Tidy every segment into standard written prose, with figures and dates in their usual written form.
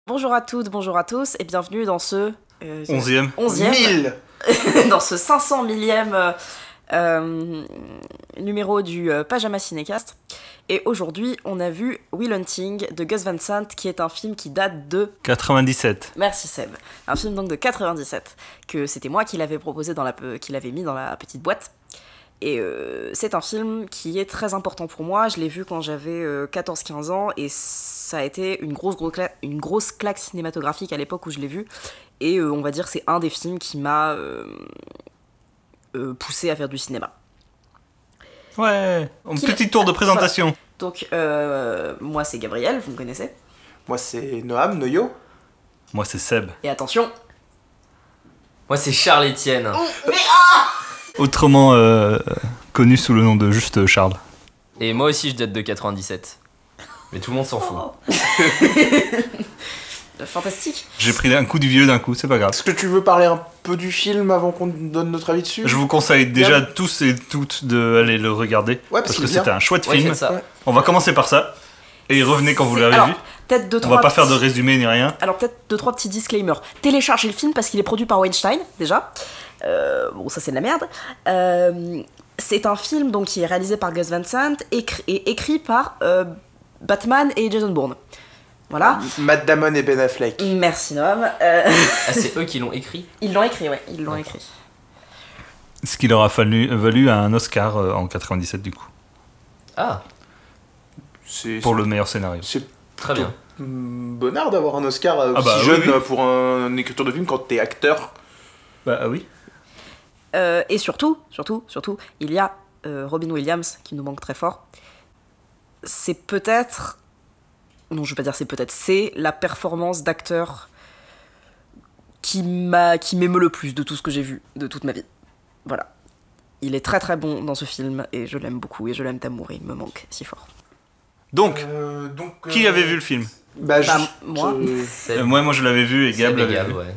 Bonjour à toutes, bonjour à tous, et bienvenue dans ce... 11e. 1000 dans ce 500 millième numéro du Pajama Cinécast. Et aujourd'hui, on a vu Will Hunting de Gus Van Sant, qui est un film qui date de... 97. Merci Seb. Un film donc de 97, que c'était moi qui l'avais proposé, qui l'avais mis dans la petite boîte. Et c'est un film qui est très important pour moi. Je l'ai vu quand j'avais 14-15 ans et ça a été une grosse claque cinématographique à l'époque où je l'ai vu. Et on va dire c'est un des films qui m'a poussé à faire du cinéma. Ouais, un petit tour de présentation. Donc moi c'est Gabriel, vous me connaissez. Moi c'est Noam, Noyo. Moi c'est Seb. Et attention. Moi c'est Charles Etienne. Autrement connu sous le nom de juste Charles. Et moi aussi je date de 97. Mais tout le monde s'en fout. Fantastique. J'ai pris un coup du vieux d'un coup, c'est pas grave. Est-ce que tu veux parler un peu du film avant qu'on donne notre avis dessus? Je vous conseille déjà tous et toutes d'aller le regarder. Ouais, parce que qu'il est bien. c'était un chouette Ouais, film. faites ça. Ouais. On va commencer par ça. Et revenez quand vous l'avez Alors, vu. peut-être deux, On trois va pas faire de petits- résumé ni rien. Alors peut-être 2-3 petits disclaimers. Téléchargez le film parce qu'il est produit par Weinstein, déjà. Bon, ça c'est de la merde. C'est un film donc, qui est réalisé par Gus Van Sant et écrit par Batman et Jason Bourne. Voilà. Matt Damon et Ben Affleck. Merci Noam. Ah, c'est eux qui l'ont écrit. Ils l'ont écrit, ouais. Ils l'ont écrit. Ce qui leur a valu un Oscar en 97 du coup. Ah, C'est Pour le meilleur scénario. c'est très bien. bonnard d'avoir un Oscar aussi bah, jeune oui, oui. pour une écriture de film quand t'es acteur. Bah oui. Et surtout, il y a Robin Williams qui nous manque très fort. C'est peut-être... Non, je vais pas dire c'est peut-être. C'est la performance d'acteur qui m'émeut le plus de tout ce que j'ai vu de toute ma vie. Voilà. Il est très très bon dans ce film et je l'aime beaucoup et je l'aime d'amour et il me manque si fort. Donc, qui avait vu le film Bah, moi. C'est Moi je l'avais vu et Gab l'avait Gab, vu. ouais.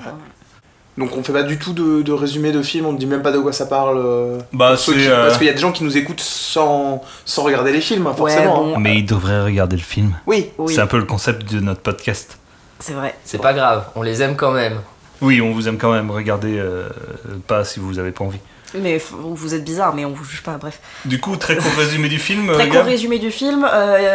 Donc on fait pas du tout de résumé de film, on ne dit même pas de quoi ça parle. Bah Ceux c'est... Parce qu'il y a des gens qui nous écoutent sans regarder les films, hein, forcément. bon. Mais ils devraient regarder le film. Oui. Oui, C'est un peu le concept de notre podcast. c'est vrai. C'est pas grave, on les aime quand même. Oui, on vous aime quand même. Regardez pas si vous avez pas envie. Mais vous êtes bizarre, mais on vous juge pas, bref. Du coup, très court résumé du film. Très court Gab. résumé du film,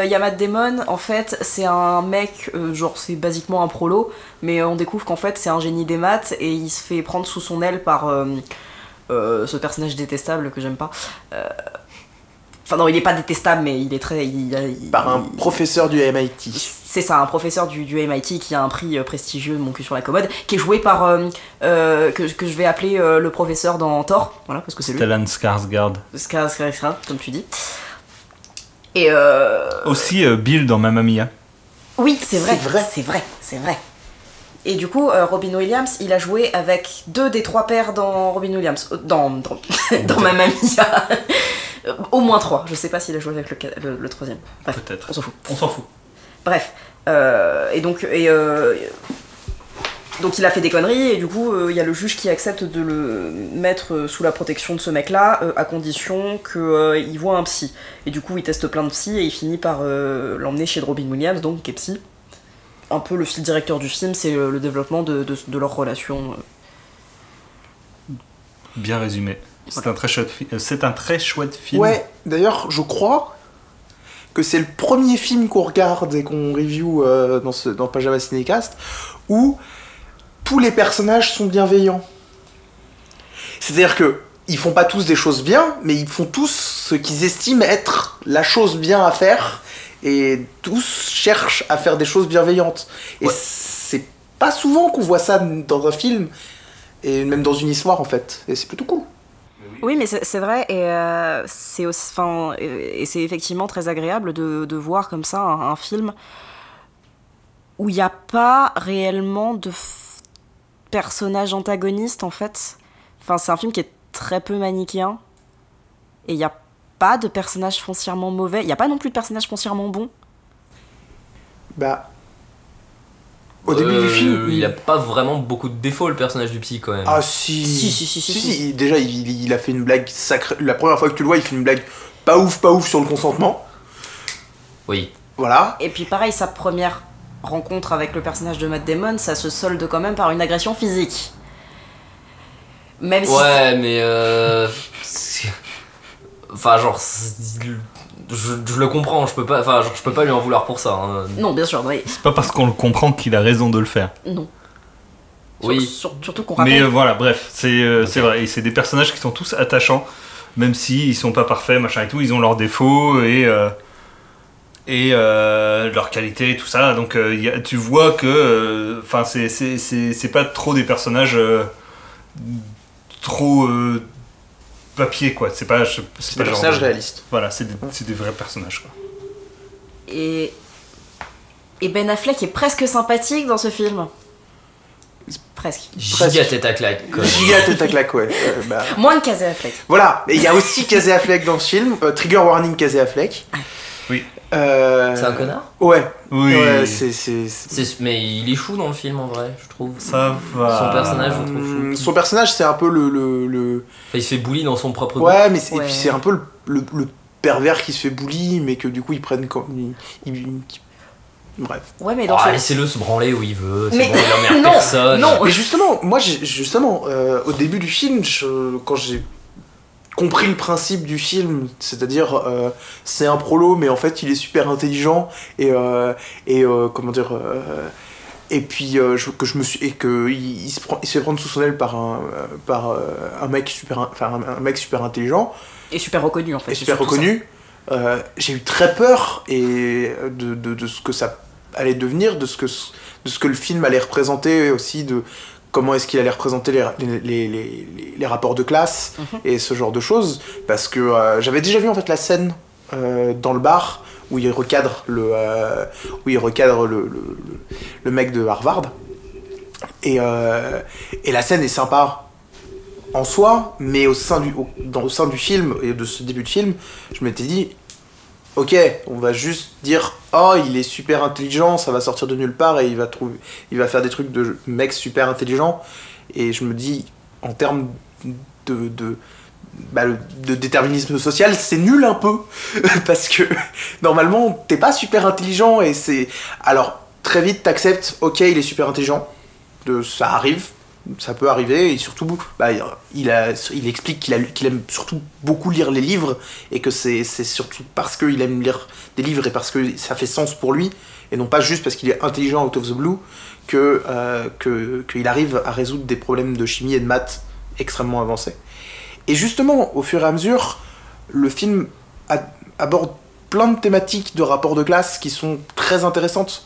il y a Matt Damon, en fait c'est un mec, genre c'est basiquement un prolo, mais on découvre qu'en fait c'est un génie des maths et il se fait prendre sous son aile par ce personnage détestable que j'aime pas. Enfin non, il est pas détestable, mais il est très... Par un professeur du MIT. C'est ça, un professeur du MIT qui a un prix prestigieux, mon cul sur la commode, qui est joué par, que je vais appeler le professeur dans Thor, voilà, parce que c'est lui. Stellan Skarsgård. Skarsgård, comme tu dis. Et Aussi Bill dans Mamma Mia. oui, c'est vrai, C'est vrai. c'est vrai. Et du coup, Robin Williams, il a joué avec 2 des 3 pères dans Robin Williams, dans Mamma Mia. Au moins 3, je sais pas s'il a joué avec le 3e. Bref, Peut-être. on s'en fout. On s'en fout. Bref, donc il a fait des conneries et du coup il y a le juge qui accepte de le mettre sous la protection de ce mec-là à condition qu'il voit un psy. Et du coup il teste plein de psy et il finit par l'emmener chez Robin Williams, donc qui est psy. Un peu le fil directeur du film, c'est le développement de leur relation. Bien résumé. C'est un très chouette film. Ouais, d'ailleurs, je crois que c'est le premier film qu'on regarde et qu'on review dans Pajama Cinécast où tous les personnages sont bienveillants. C'est-à-dire que ils font pas tous des choses bien, mais ils font tous ce qu'ils estiment être la chose bien à faire et tous cherchent à faire des choses bienveillantes. Et Ouais. c'est pas souvent qu'on voit ça dans un film et même dans une histoire en fait. Et c'est plutôt cool. Oui, mais c'est vrai, et c'est aussi, et c'est effectivement très agréable de voir comme ça un film où il n'y a pas réellement de personnage antagoniste en fait. Enfin, c'est un film qui est très peu manichéen et il n'y a pas de personnage foncièrement mauvais. Il n'y a pas non plus de personnage foncièrement bon. Bah. Au début du film. Il a pas vraiment beaucoup de défauts, le personnage du psy, quand même. Ah si. Si. Déjà, il a fait une blague sacrée. La première fois que tu le vois, il fait une blague pas ouf sur le consentement. Oui. Voilà. Et puis pareil, sa première rencontre avec le personnage de Matt Damon, ça se solde quand même par une agression physique. Même si... Ouais, mais enfin, genre, je le comprends, je peux pas lui en vouloir pour ça. Hein. Non, bien sûr, oui. C'est pas parce qu'on le comprend qu'il a raison de le faire. Non. Oui. Surtout qu'on rappelle... Mais voilà, bref, c'est vrai. Et c'est des personnages qui sont tous attachants, même s'ils sont pas parfaits, machin et tout, ils ont leurs défauts et leurs qualités et tout ça. Donc tu vois que c'est pas trop des personnages trop papier, quoi. C'est pas des le genre personnages de- réalistes. Voilà, c'est des vrais personnages, quoi. Et Ben Affleck est presque sympathique dans ce film. Presque. Giga tête à claque. quoi. Giga tête à claque, ouais. Moins que Casey Affleck. Voilà, et il y a aussi Casey Affleck dans ce film. Trigger warning Casey Affleck. Oui. C'est un connard. Ouais. Oui. Ouais, c'est... Mais il est chou dans le film en vrai, je trouve. Ça va. Son personnage, je le trouve chou. Son personnage, c'est un peu le... Enfin, il se fait bully dans son propre groupe. Ouais, mais et Ouais. puis c'est un peu le pervers qui se fait bully, mais que du coup ils prennent comme... Bref. Ouais, mais dans Ah, ce... laissez-le se branler où il veut, c'est Mais- bon, il emmerde non, personne. non. Mais justement, moi, au début du film, quand j'ai compris le principe du film, c'est-à-dire c'est un prolo, mais en fait il est super intelligent et comment dire et puis que je me suis et que il se fait prendre sous son aile par un mec un mec super intelligent Et super reconnu, en fait. et c'est super surtout reconnu. J'ai eu très peur de ce que ça allait devenir, de ce que le film allait représenter aussi, de comment est-ce qu'il allait représenter les rapports de classe et ce genre de choses, parce que j'avais déjà vu en fait la scène dans le bar où il recadre le mec de Harvard et la scène est sympa en soi, mais au sein du film et de ce début de film, je m'étais dit, ok, on va juste dire, oh, il est super intelligent, ça va sortir de nulle part et il va faire des trucs de mec super intelligent. Et je me dis, en termes de déterminisme social, c'est nul un peu, parce que normalement, t'es pas super intelligent et c'est... Alors, très vite, t'acceptes, ok, il est super intelligent, ça arrive. Ça peut arriver, et surtout, il explique qu'il aime surtout beaucoup lire les livres, et que c'est surtout parce qu'il aime lire des livres et parce que ça fait sens pour lui, et non pas juste parce qu'il est intelligent out of the blue, qu'il arrive à résoudre des problèmes de chimie et de maths extrêmement avancés. Et justement, au fur et à mesure, le film aborde plein de thématiques de rapports de classe qui sont très intéressantes.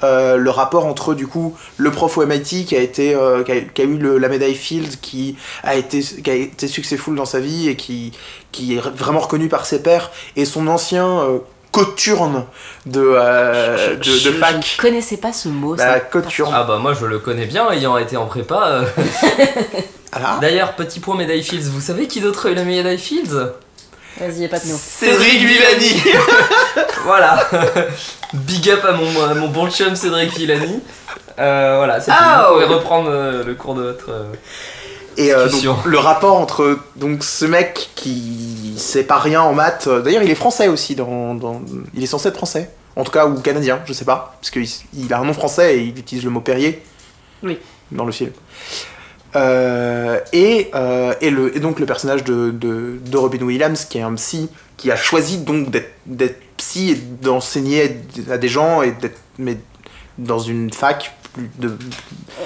Le rapport entre du coup le prof au MIT qui a eu la médaille Fields, qui a été successful dans sa vie et qui est vraiment reconnu par ses pairs, et son ancien coturne de fac. Je connaissais pas ce mot. Coturne. Ah bah moi je le connais bien ayant été en prépa. Alors, D'ailleurs, petit point médaille Fields, vous savez qui d'autre a eu la médaille Fields? Vas-y, épate-nous. Cédric Villani. Voilà. Big up à mon bon chum Cédric Villani. Voilà, c'est tout. Oh. Vous pouvez reprendre le cours de votre... Et discussion. donc, le rapport entre ce mec qui sait pas rien en maths, d'ailleurs il est français aussi, il est censé être français, en tout cas, ou canadien, je sais pas, parce qu'il a un nom français et il utilise le mot Perrier. Oui. Dans le film. Et donc le personnage de Robin Williams, qui est un psy, qui a choisi donc d'être psy et d'enseigner à des gens, mais dans une fac.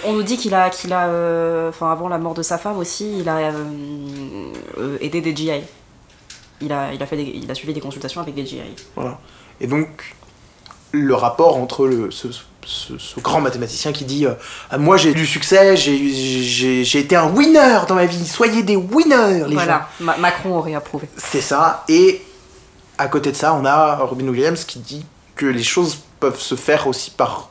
On nous dit qu'il a avant la mort de sa femme aussi, il a aidé des GI. Il a suivi des consultations avec des GI. Voilà. Et donc, le rapport entre ce grand mathématicien qui dit moi j'ai du succès, j'ai été un winner dans ma vie, soyez des winners les gens. Voilà, Macron aurait approuvé. C'est ça, et à côté de ça, on a Robin Williams qui dit que les choses peuvent se faire aussi par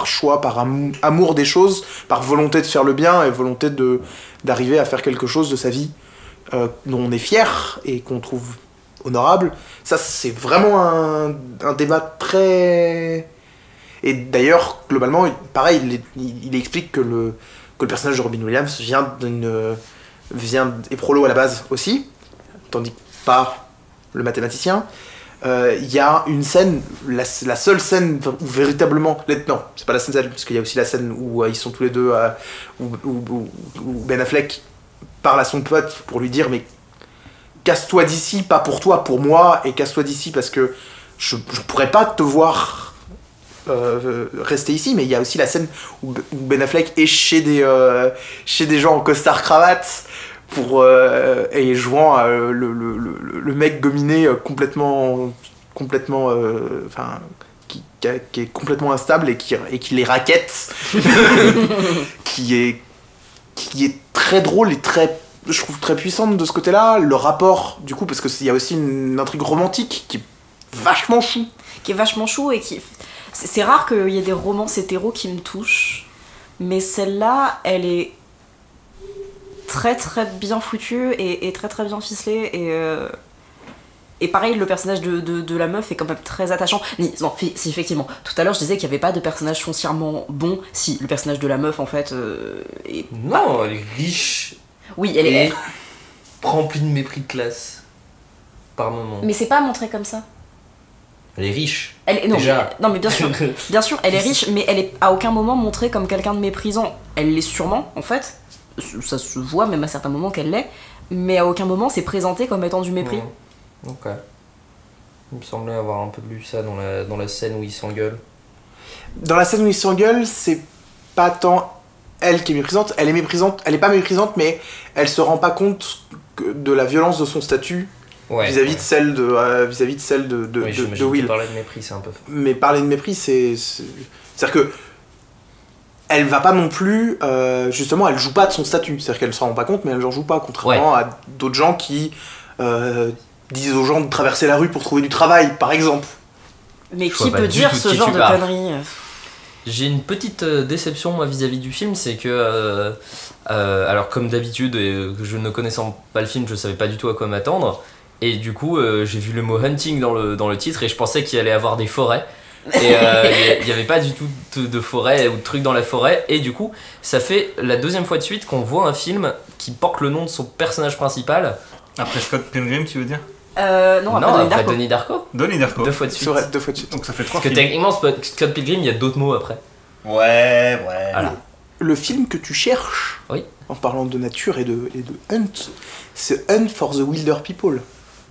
choix, par amour des choses, par volonté de faire le bien et volonté d'arriver à faire quelque chose de sa vie dont on est fier et qu'on trouve honorable. Ça, c'est vraiment un débat très... Et d'ailleurs, globalement, pareil, il explique que le personnage de Robin Williams est prolo à la base aussi, tandis que pas le mathématicien. Il y a une scène, la seule scène où véritablement... Non, c'est pas la scène, parce qu'il y a aussi la scène où ils sont tous les deux, où Ben Affleck parle à son pote pour lui dire mais casse-toi d'ici, pas pour toi, pour moi, et casse-toi d'ici parce que je pourrais pas te voir rester ici. Mais il y a aussi la scène où Ben Affleck est chez des gens en costard-cravate et jouant le mec gominé complètement qui est complètement instable et qui les raquette qui est très drôle et je trouve très puissante de ce côté-là. Le rapport du coup, parce que il y a aussi une intrigue romantique qui est vachement chou et c'est rare qu'il y ait des romances hétéros qui me touchent, mais celle-là elle est très très bien foutu et très très bien ficelé et pareil le personnage de la meuf est quand même très attachant. Non, si effectivement tout à l'heure je disais qu'il n'y avait pas de personnage foncièrement bon, si le personnage de la meuf en fait est non, elle est riche. Oui, elle est remplie de mépris de classe par moment. Mais c'est pas montré comme ça. Elle est riche. Non mais bien sûr elle est riche, mais elle est à aucun moment montrée comme quelqu'un de méprisant. Elle l'est sûrement en fait. Ça se voit même à certains moments qu'elle l'est, mais à aucun moment c'est présenté comme étant du mépris. Ok. Il me semblait avoir un peu lu ça dans la scène où ils s'engueulent. Dans la scène où ils s'engueulent, c'est pas tant elle qui est méprisante, elle est pas méprisante, mais elle se rend pas compte de la violence de son statut vis-à-vis de celle de Will. Parler de mépris, c'est un peu... Mais parler de mépris, c'est-à-dire que elle va pas non plus, justement, elle joue pas de son statut. C'est-à-dire qu'elle se rend pas compte, mais elle en joue pas, contrairement à d'autres gens qui disent aux gens de traverser la rue pour trouver du travail, par exemple. Mais qui peut dire ce genre de conneries? J'ai une petite déception, moi, vis-à-vis du film, c'est que, alors comme d'habitude, je ne connaissant pas le film, je savais pas du tout à quoi m'attendre, et du coup, j'ai vu le mot hunting dans le titre, et je pensais qu'il allait avoir des forêts. Et il n'y avait pas du tout de forêt ou de trucs dans la forêt, et du coup ça fait la deuxième fois de suite qu'on voit un film qui porte le nom de son personnage principal. Après Scott Pilgrim, tu veux dire? Non, après Donnie Darko. Donnie Darko. Deux fois de suite. C'est vrai, 2 fois de suite. Donc ça fait 3 Parce que films. techniquement Scott Pilgrim, il y a d'autres mots après. Ouais. Voilà. Le film que tu cherches, en parlant de nature et de Hunt, c'est Hunt for the Wilder People.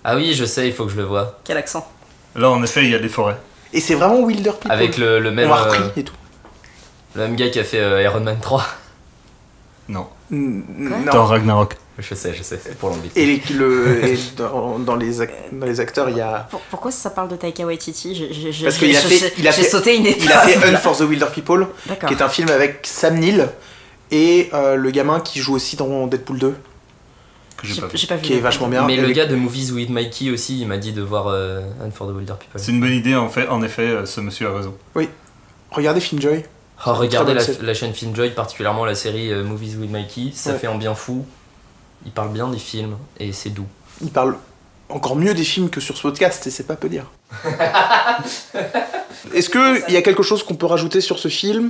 Ah oui, je sais, il faut que je le voie. Quel accent? Là en effet il y a des forêts. Et c'est vraiment Wilder People. Avec le même... On a repris et tout. Le même gars qui a fait Iron Man 3. Non. Non. Thor Ragnarok. Je sais, c'est pour l'embêter. Et dans les acteurs, il y a... Pourquoi ça parle de Taika Waititi? Parce qu'il a fait sauté une étape. Il a fait Hunt for the Wilder People, D'accord. qui est un film avec Sam Neill et le gamin qui joue aussi dans Deadpool 2, Que j'ai pas vu. J'ai pas vu. qui est vachement bien. Mais Et le gars de Movies with Mikey aussi, il m'a dit de voir Hunt for the Wilder People. C'est une bonne idée en effet, ce monsieur a raison. Regardez Finjoy. Oh, regardez Très bonne la chaîne Finjoy, particulièrement la série Movies with Mikey, ça Ouais. fait un bien fou. Il parle bien des films et c'est doux. Il parle encore mieux des films que sur ce podcast, et c'est pas peu dire. Est-ce qu'il y a quelque chose qu'on peut rajouter sur ce film?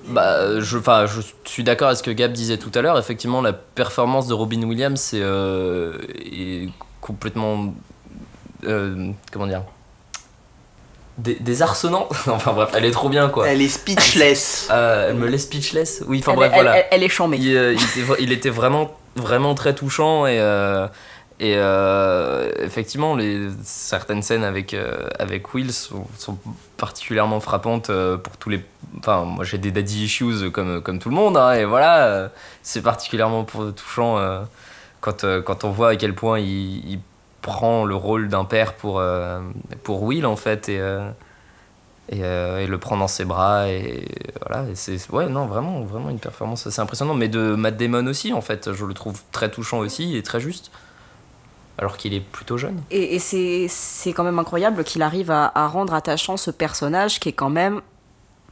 Bah, je suis d'accord avec ce que Gab disait tout à l'heure. Effectivement, la performance de Robin Williams est complètement... comment dire, désarçonnante. Enfin bref, elle est trop bien quoi. Elle est speechless. Elle me laisse speechless. Oui, enfin bref, voilà. Elle est chambée. Il était vraiment, vraiment très touchant et effectivement, certaines scènes avec Will sont particulièrement frappantes pour tous les... Enfin, moi j'ai des daddy issues comme tout le monde, hein, et voilà, c'est particulièrement touchant quand on voit à quel point il prend le rôle d'un père pour Will en fait, et le prend dans ses bras, et voilà, et c'est vraiment une performance assez impressionnante, mais de Matt Damon aussi en fait, je le trouve très touchant aussi et très juste. Alors qu'il est plutôt jeune. Et c'est quand même incroyable qu'il arrive à rendre attachant ce personnage qui est quand même,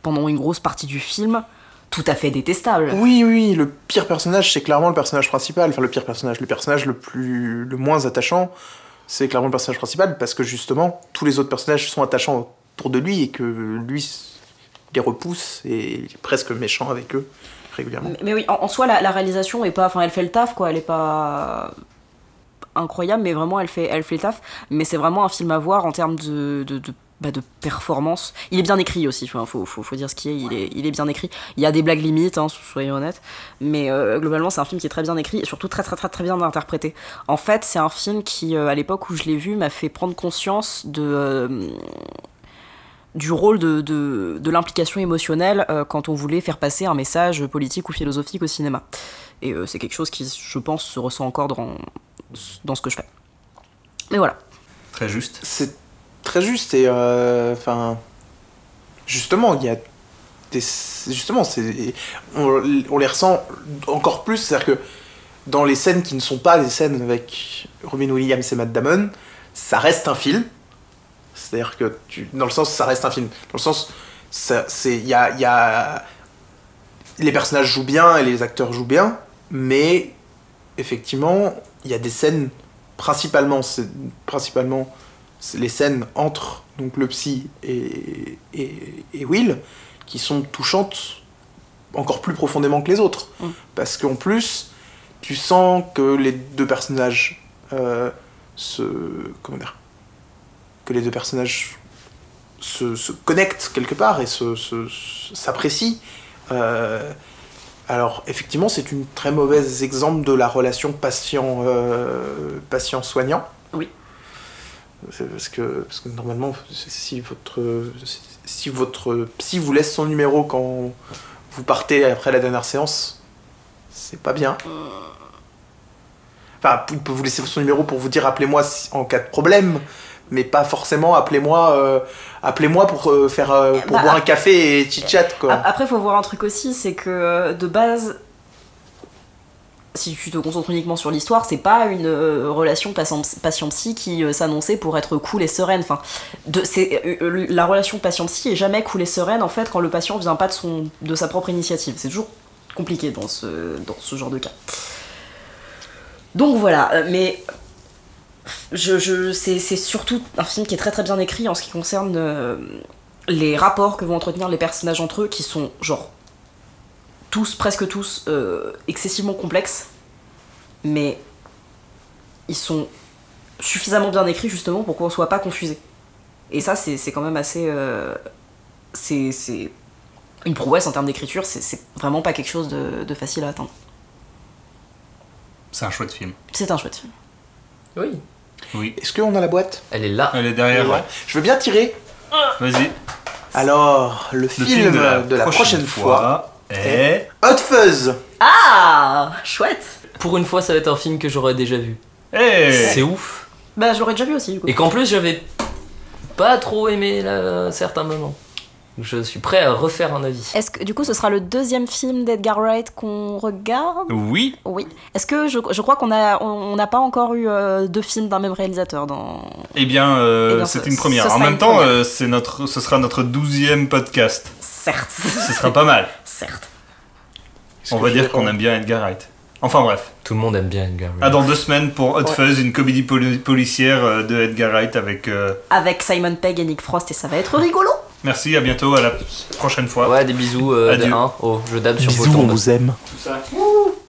pendant une grosse partie du film, tout à fait détestable. Oui, le pire personnage, c'est clairement le personnage principal. Enfin, le personnage le moins attachant, c'est clairement le personnage principal, parce que justement, tous les autres personnages sont attachants autour de lui, et que lui les repousse, et il est presque méchant avec eux, régulièrement. Mais oui, en soi, la réalisation est pas... Enfin, elle fait le taf, quoi, elle est pas... incroyable, mais vraiment elle fait le taf. Mais c'est vraiment un film à voir en termes de performance. Il est bien écrit aussi, enfin, faut dire ce qui est, il est bien écrit. Il y a des blagues limites, hein, soyons honnêtes, mais globalement c'est un film qui est très bien écrit et surtout très très très très bien interprété. En fait, c'est un film qui, à l'époque où je l'ai vu, m'a fait prendre conscience du rôle de l'implication émotionnelle quand on voulait faire passer un message politique ou philosophique au cinéma. Et c'est quelque chose qui, je pense, se ressent encore dans ce que je fais. Mais voilà. Très juste. C'est très juste et enfin justement il y a on les ressent encore plus, c'est-à-dire que dans les scènes qui ne sont pas des scènes avec Robin Williams et Matt Damon, ça reste un film, c'est-à-dire que dans le sens ça reste un film, dans le sens il y a les personnages jouent bien et les acteurs jouent bien, mais effectivement il y a des scènes principalement c'est les scènes entre donc le psy et Will qui sont touchantes encore plus profondément que les autres. Parce qu'en plus, tu sens que les deux personnages se connectent quelque part et s'apprécient. Alors effectivement, c'est un très mauvais exemple de la relation patient-soignant. Oui. Parce que normalement, si votre psy vous laisse son numéro quand vous partez après la dernière séance, c'est pas bien. Enfin, il peut vous laisser son numéro pour vous dire appelez-moi en cas de problème, mais pas forcément appelez-moi pour boire un café et chit-chat, quoi. Après, faut voir un truc aussi, c'est que de base, si tu te concentres uniquement sur l'histoire, c'est pas une relation patient-psy qui s'annonçait pour être cool et sereine. Enfin, la relation patient-psy est jamais cool et sereine en fait quand le patient vient pas de sa propre initiative. C'est toujours compliqué dans ce genre de cas. Donc voilà, mais c'est surtout un film qui est très très bien écrit en ce qui concerne les rapports que vont entretenir les personnages entre eux, qui sont genre presque tous excessivement complexes, mais ils sont suffisamment bien écrits justement pour qu'on soit pas confusé. Et ça c'est quand même assez c'est une prouesse en termes d'écriture, c'est vraiment pas quelque chose de facile à atteindre. C'est un chouette film. C'est un chouette film. Oui. Est-ce qu'on a la boîte ? Elle est là. Elle est derrière. Ouais. Je veux bien tirer. Vas-y. Alors, le film de la prochaine fois est Hot Fuzz. Ah, chouette. Pour une fois, ça va être un film que j'aurais déjà vu. Hey. C'est ouf. Bah, je l'aurais déjà vu aussi, du coup. Et qu'en plus, j'avais pas trop aimé certains moments. Je suis prêt à refaire un avis. Est-ce que, du coup, ce sera le deuxième film d'Edgar Wright qu'on regarde ? Oui. Oui. Est-ce que je crois qu'on n'a pas encore eu deux films d'un même réalisateur dans... Eh bien, c'est une première. En même temps, ce sera notre 12e podcast. Certes. Ce sera pas mal. Certes. On va dire qu'on aime bien Edgar Wright. Enfin bref. Tout le monde aime bien Edgar Wright. À dans 2 semaines pour Hot Fuzz, une comédie policière de Edgar Wright avec Simon Pegg et Nick Frost, et ça va être rigolo. Merci, à bientôt, à la prochaine fois. Ouais, des bisous Adieu. Oh, je dab sur vos Bisous, on tombes. vous aime. Tout ça.